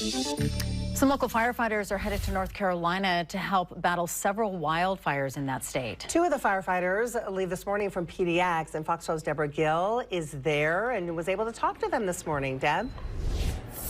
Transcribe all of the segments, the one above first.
Some local firefighters are headed to North Carolina to help battle several wildfires in that state. Two of the firefighters leave this morning from PDX, and Fox 12's Deborah Gill is there and was able to talk to them this morning. Deb?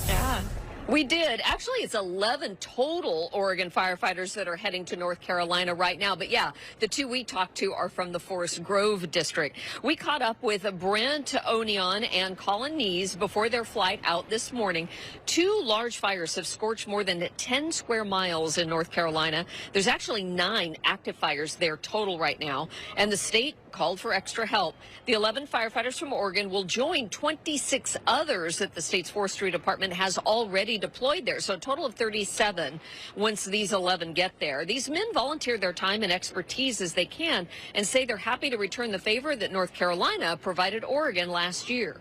Yeah. We did. Actually, it's 11 total Oregon firefighters that are heading to North Carolina right now. But yeah, the two we talked to are from the Forest Grove district. We caught up with Brent Onion and Colin Nees before their flight out this morning. Two large fires have scorched more than 10 square miles in North Carolina. There's actually 9 active fires there total right now, and the state called for extra help. The 11 firefighters from Oregon will join 26 others that the state's forestry department has already deployed there. So a total of 37 once these 11 get there. These men volunteer their time and expertise as they can and say they're happy to return the favor that North Carolina provided Oregon last year.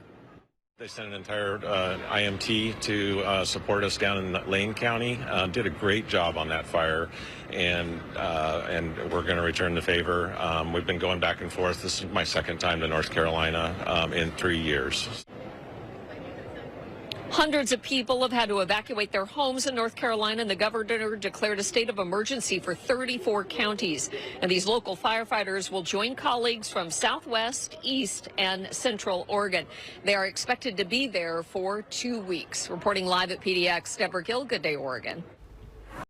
They sent an entire IMT to support us down in Lane County. Did a great job on that fire, and we're going to return the favor. We've been going back and forth. This is my second time to North Carolina in 3 years. Hundreds of people have had to evacuate their homes in North Carolina, and the governor declared a state of emergency for 34 counties. And these local firefighters will join colleagues from Southwest, East, and Central Oregon. They are expected to be there for 2 weeks. Reporting live at PDX, Deborah Gill, Good Day, Oregon.